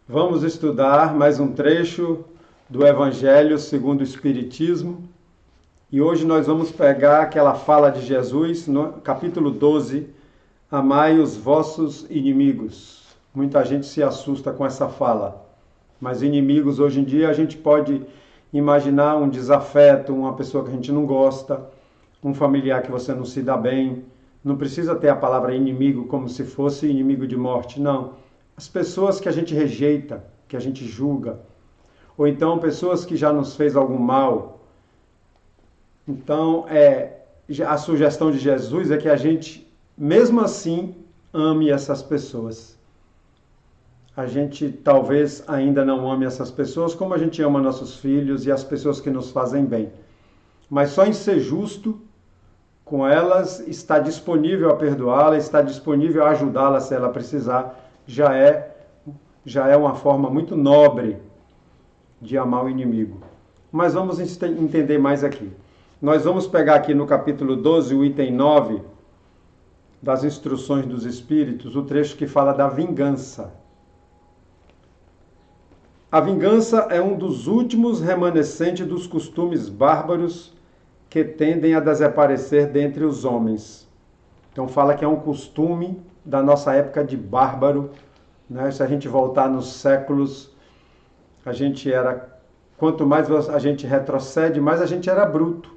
Vamos estudar mais um trecho do Evangelho segundo o Espiritismo. E hoje nós vamos pegar aquela fala de Jesus no capítulo 12, amai os vossos inimigos. Muita gente se assusta com essa fala, mas inimigos hoje em dia a gente pode imaginar um desafeto, uma pessoa que a gente não gosta, um familiar que você não se dá bem. Não precisa ter a palavra inimigo como se fosse inimigo de morte, não. As pessoas que a gente rejeita, que a gente julga, ou então pessoas que já nos fez algum mal. Então, a sugestão de Jesus é que a gente, mesmo assim, ame essas pessoas. A gente talvez ainda não ame essas pessoas como a gente ama nossos filhos e as pessoas que nos fazem bem. Mas só em ser justo com elas, está disponível a perdoá-la, está disponível a ajudá-la se ela precisar, já é uma forma muito nobre de amar o inimigo. Mas vamos entender mais aqui. Nós vamos pegar aqui no capítulo 12, o item 9, das instruções dos Espíritos, o trecho que fala da vingança. A vingança é um dos últimos remanescentes dos costumes bárbaros que tendem a desaparecer dentre os homens. Então fala que é um costume da nossa época de bárbaro, né? Se a gente voltar nos séculos, quanto mais a gente retrocede, mais a gente era bruto,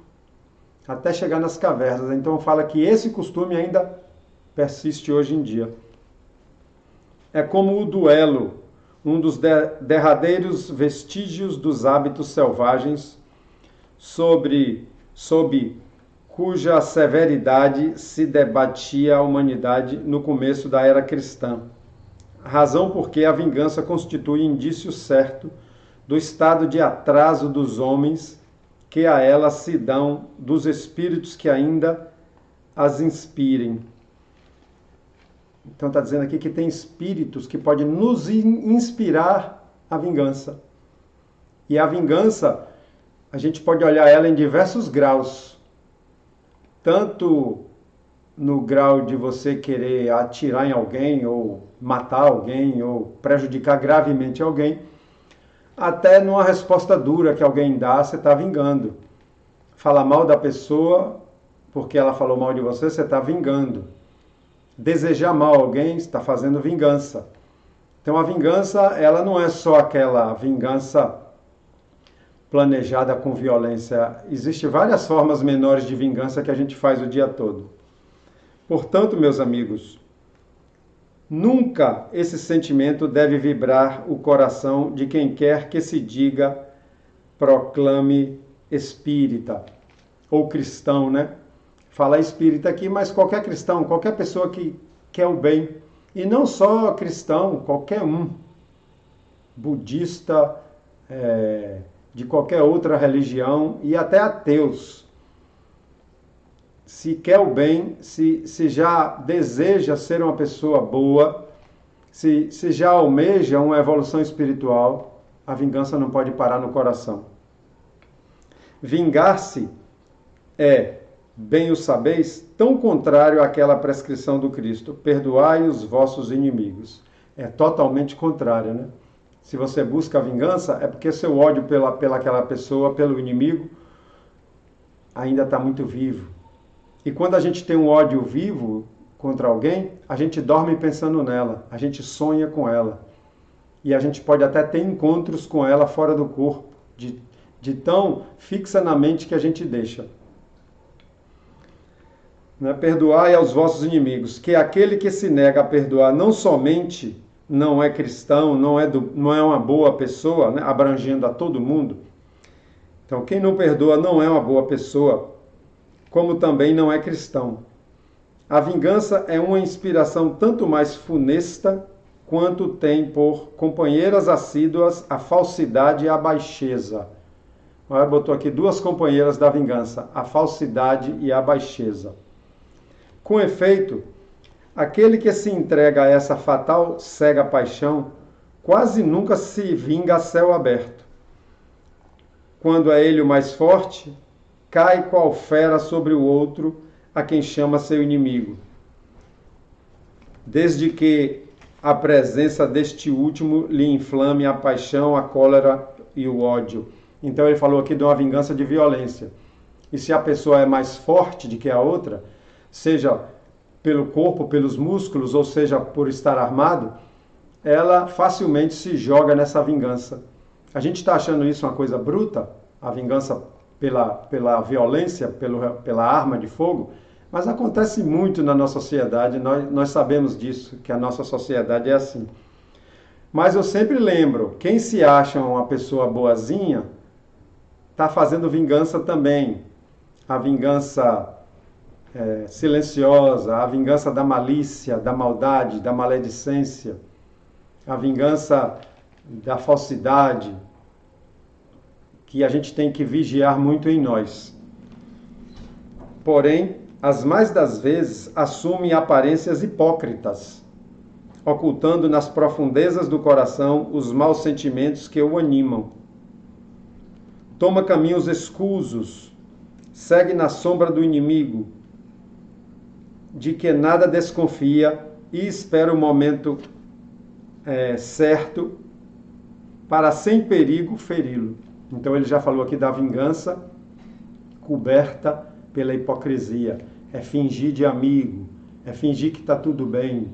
até chegar nas cavernas. Então fala que esse costume ainda persiste hoje em dia. É como o duelo, um dos derradeiros vestígios dos hábitos selvagens, sob cuja severidade se debatia a humanidade no começo da era cristã. Razão porque a vingança constitui indício certo do estado de atraso dos homens que a ela se dão dos espíritos que ainda as inspirem. Então está dizendo aqui que tem espíritos que podem nos inspirar a vingança. E a vingança, a gente pode olhar ela em diversos graus. Tanto no grau de você querer atirar em alguém, ou matar alguém, ou prejudicar gravemente alguém, até numa resposta dura que alguém dá, você está vingando. Falar mal da pessoa, porque ela falou mal de você, você está vingando. Desejar mal a alguém, está fazendo vingança. Então a vingança, ela não é só aquela vingança planejada com violência. Existem várias formas menores de vingança que a gente faz o dia todo. Portanto, meus amigos, nunca esse sentimento deve vibrar o coração de quem quer que se diga, proclame espírita ou cristão, né? Fala espírita aqui, mas qualquer cristão, qualquer pessoa que quer o bem. E não só cristão, qualquer um. Budista, de qualquer outra religião e até ateus. Se quer o bem, se já deseja ser uma pessoa boa, se já almeja uma evolução espiritual, a vingança não pode parar no coração. Vingar-se é, bem o sabeis, tão contrário àquela prescrição do Cristo, perdoai os vossos inimigos. É totalmente contrário, né? Se você busca a vingança, é porque seu ódio pela aquela pessoa, pelo inimigo, ainda está muito vivo. E quando a gente tem um ódio vivo contra alguém, a gente dorme pensando nela, a gente sonha com ela. E a gente pode até ter encontros com ela fora do corpo, de tão fixa na mente que a gente deixa. Perdoai aos vossos inimigos, que aquele que se nega a perdoar não somente não é cristão, não é uma boa pessoa, né, abrangendo a todo mundo. Então, quem não perdoa não é uma boa pessoa, como também não é cristão. A vingança é uma inspiração tanto mais funesta, quanto tem por companheiras assíduas a falsidade e a baixeza. Agora botou aqui duas companheiras da vingança, a falsidade e a baixeza. Com efeito, aquele que se entrega a essa fatal cega paixão quase nunca se vinga a céu aberto. Quando é ele o mais forte, cai qual fera sobre o outro a quem chama seu inimigo. Desde que a presença deste último lhe inflame a paixão, a cólera e o ódio. Então ele falou aqui de uma vingança de violência. E se a pessoa é mais forte do que a outra, seja pelo corpo, pelos músculos, ou seja por estar armado, ela facilmente se joga nessa vingança. A gente está achando isso uma coisa bruta, a vingança pela violência, pela arma de fogo, mas acontece muito na nossa sociedade, nós sabemos disso, que a nossa sociedade é assim. Mas eu sempre lembro, quem se acha uma pessoa boazinha, está fazendo vingança também. A vingança silenciosa, a vingança da malícia, da maldade, da maledicência, a vingança da falsidade, que a gente tem que vigiar muito em nós. Porém, as mais das vezes assumem aparências hipócritas, ocultando nas profundezas do coração os maus sentimentos que o animam. Toma caminhos escusos, segue na sombra do inimigo, de que nada desconfia e espera o momento certo para sem perigo feri-lo. Então ele já falou aqui da vingança coberta pela hipocrisia. É fingir de amigo, é fingir que está tudo bem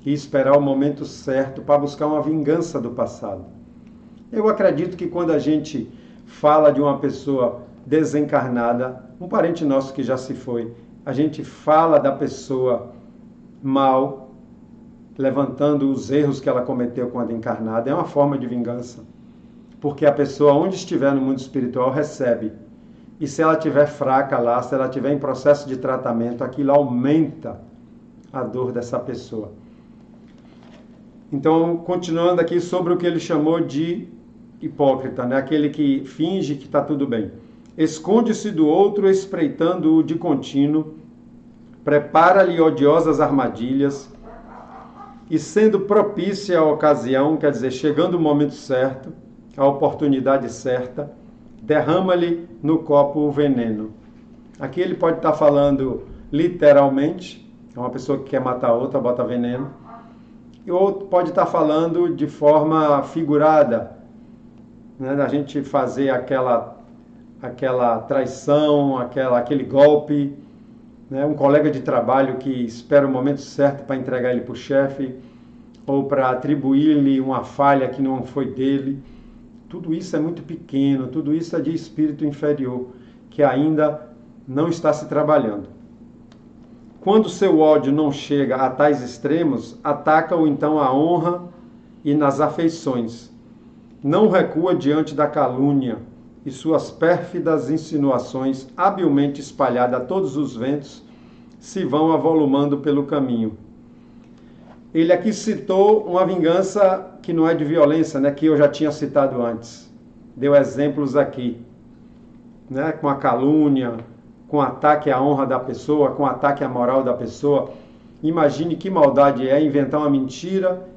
e esperar o momento certo para buscar uma vingança do passado. Eu acredito que quando a gente fala de uma pessoa desencarnada, um parente nosso que já se foi, a gente fala da pessoa mal, levantando os erros que ela cometeu quando encarnada, é uma forma de vingança. Porque a pessoa, onde estiver no mundo espiritual, recebe. E se ela estiver fraca lá, se ela estiver em processo de tratamento, aquilo aumenta a dor dessa pessoa. Então, continuando aqui sobre o que ele chamou de hipócrita, né? Aquele que finge que está tudo bem. Esconde-se do outro, espreitando-o de contínuo, prepara-lhe odiosas armadilhas, e sendo propícia a ocasião, quer dizer, chegando o momento certo, a oportunidade certa, derrama-lhe no copo o veneno. Aqui ele pode estar falando literalmente, é uma pessoa que quer matar a outra, bota veneno, e outro pode estar falando de forma figurada, né, da gente fazer aquela traição, aquele golpe, né, um colega de trabalho que espera o momento certo para entregar ele para o chefe, ou para atribuir-lhe uma falha que não foi dele. Tudo isso é muito pequeno, tudo isso é de espírito inferior, que ainda não está se trabalhando. Quando seu ódio não chega a tais extremos, ataca-o então a honra e nas afeições. Não recua diante da calúnia e suas pérfidas insinuações, habilmente espalhadas a todos os ventos, se vão avolumando pelo caminho. Ele aqui citou uma vingança que não é de violência, né, que eu já tinha citado antes. Deu exemplos aqui, né, com a calúnia, com ataque à honra da pessoa, com ataque à moral da pessoa. Imagine que maldade é inventar uma mentira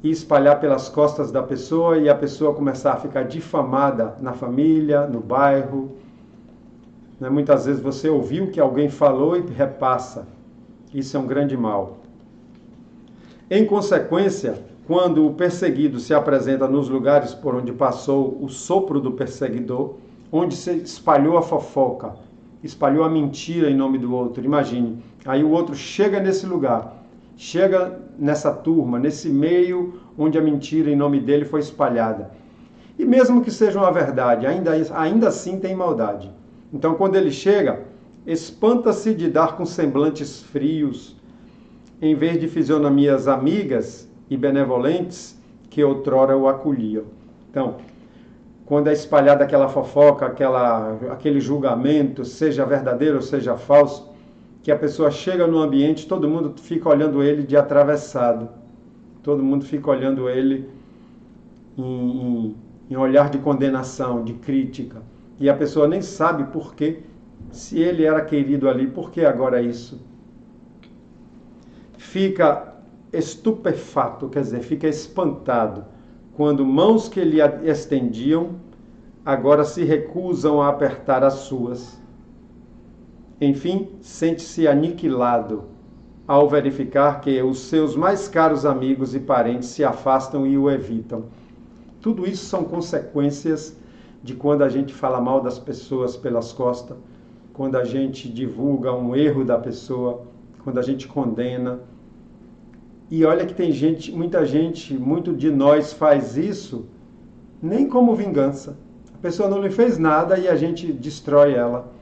e espalhar pelas costas da pessoa e a pessoa começar a ficar difamada na família, no bairro. Né, muitas vezes você ouviu que alguém falou e repassa. Isso é um grande mal. Em consequência, quando o perseguido se apresenta nos lugares por onde passou o sopro do perseguidor, onde se espalhou a fofoca, espalhou a mentira em nome do outro, imagine, aí o outro chega nesse lugar, chega nessa turma, nesse meio onde a mentira em nome dele foi espalhada. E mesmo que seja uma verdade, ainda assim tem maldade. Então quando ele chega, espanta-se de dar com semblantes frios, em vez de fisionomias amigas e benevolentes que outrora o acolhiam. Então, quando é espalhada aquela fofoca, aquele julgamento, seja verdadeiro ou seja falso, que a pessoa chega no ambiente, todo mundo fica olhando ele de atravessado. Todo mundo fica olhando ele em olhar de condenação, de crítica. E a pessoa nem sabe por quê, se ele era querido ali, por que agora isso? Fica estupefato, quer dizer, fica espantado, quando mãos que lhe estendiam, agora se recusam a apertar as suas. Enfim, sente-se aniquilado ao verificar que os seus mais caros amigos e parentes se afastam e o evitam. Tudo isso são consequências de quando a gente fala mal das pessoas pelas costas, quando a gente divulga um erro da pessoa, quando a gente condena. E olha que tem muito de nós faz isso nem como vingança. A pessoa não lhe fez nada e a gente destrói ela.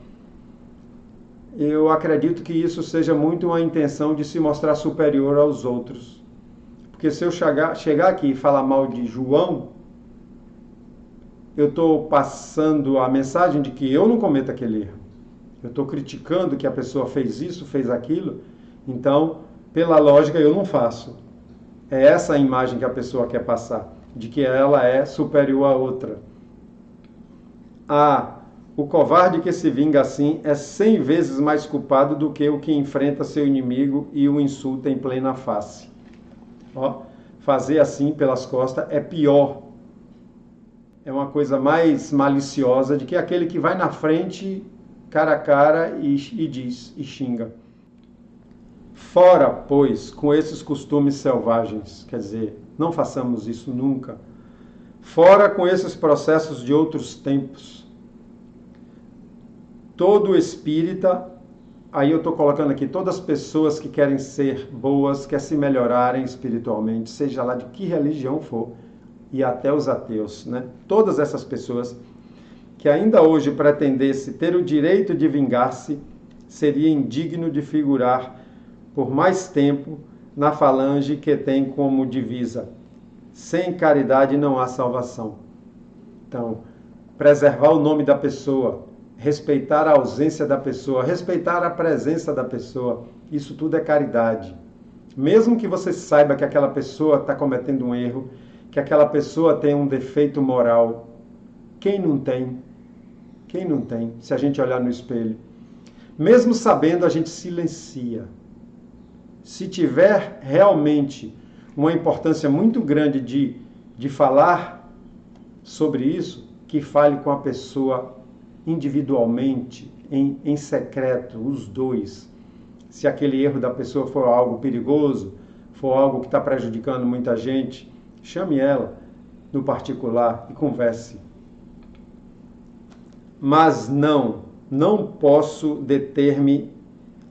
Eu acredito que isso seja muito uma intenção de se mostrar superior aos outros. Porque se eu chegar aqui e falar mal de João, eu estou passando a mensagem de que eu não cometo aquele erro. Eu estou criticando que a pessoa fez isso, fez aquilo. Então, pela lógica, eu não faço. É essa a imagem que a pessoa quer passar, de que ela é superior à outra. O covarde que se vinga assim é 100 vezes mais culpado do que o que enfrenta seu inimigo e o insulta em plena face. Fazer assim pelas costas é pior. É uma coisa mais maliciosa do que aquele que vai na frente, cara a cara, e diz, e xinga. Fora, pois, com esses costumes selvagens, quer dizer, não façamos isso nunca. Fora com esses processos de outros tempos. Todo espírita, aí eu estou colocando aqui todas as pessoas que querem ser boas, querem se melhorarem espiritualmente, seja lá de que religião for, e até os ateus, né? Todas essas pessoas que ainda hoje pretendesse ter o direito de vingar-se, seria indigno de figurar por mais tempo na falange que tem como divisa: sem caridade não há salvação. Então, preservar o nome da pessoa, respeitar a ausência da pessoa, respeitar a presença da pessoa, isso tudo é caridade. Mesmo que você saiba que aquela pessoa está cometendo um erro, que aquela pessoa tem um defeito moral, quem não tem? Quem não tem? Se a gente olhar no espelho. Mesmo sabendo, a gente silencia. Se tiver realmente uma importância muito grande de falar sobre isso, que fale com a pessoa individualmente, em secreto, os dois. Se aquele erro da pessoa for algo perigoso, for algo que está prejudicando muita gente, chame ela no particular e converse. Mas não posso deter-me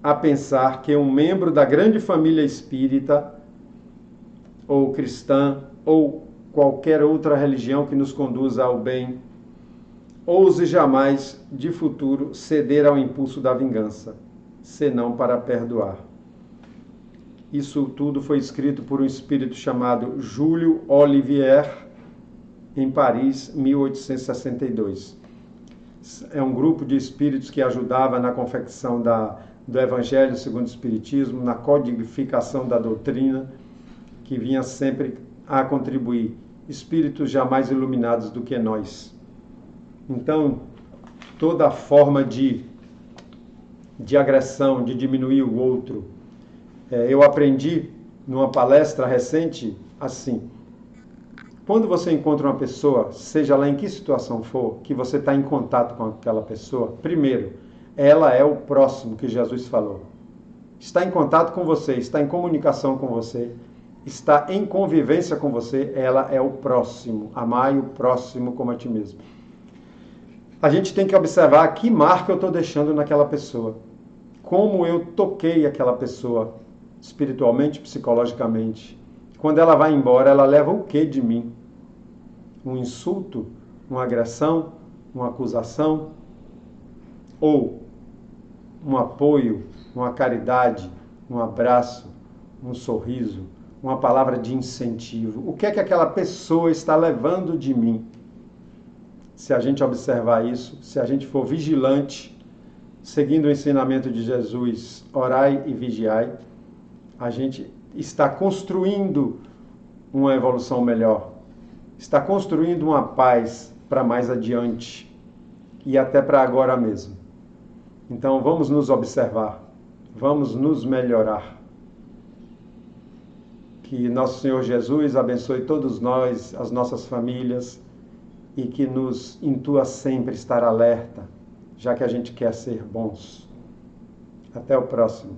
a pensar que um membro da grande família espírita, ou cristã, ou qualquer outra religião que nos conduza ao bem, ouse jamais, de futuro, ceder ao impulso da vingança, senão para perdoar. Isso tudo foi escrito por um espírito chamado Júlio Olivier, em Paris, 1862. É um grupo de espíritos que ajudava na confecção do Evangelho segundo o Espiritismo, na codificação da doutrina, que vinha sempre a contribuir. Espíritos jamais iluminados do que nós. Então, toda forma de agressão, de diminuir o outro. Eu aprendi numa palestra recente assim: quando você encontra uma pessoa, seja lá em que situação for, que você está em contato com aquela pessoa, primeiro, ela é o próximo que Jesus falou. Está em contato com você, está em comunicação com você, está em convivência com você, ela é o próximo. Amai o próximo como a ti mesmo. A gente tem que observar que marca eu estou deixando naquela pessoa. Como eu toquei aquela pessoa, espiritualmente, psicologicamente. Quando ela vai embora, ela leva o que de mim? Um insulto? Uma agressão? Uma acusação? Ou um apoio? Uma caridade? Um abraço? Um sorriso? Uma palavra de incentivo? O que é que aquela pessoa está levando de mim? Se a gente observar isso, se a gente for vigilante, seguindo o ensinamento de Jesus, orai e vigiai, a gente está construindo uma evolução melhor, está construindo uma paz para mais adiante e até para agora mesmo. Então vamos nos observar, vamos nos melhorar. Que nosso Senhor Jesus abençoe todos nós, as nossas famílias, e que nos intua sempre estar alerta, já que a gente quer ser bons. Até o próximo.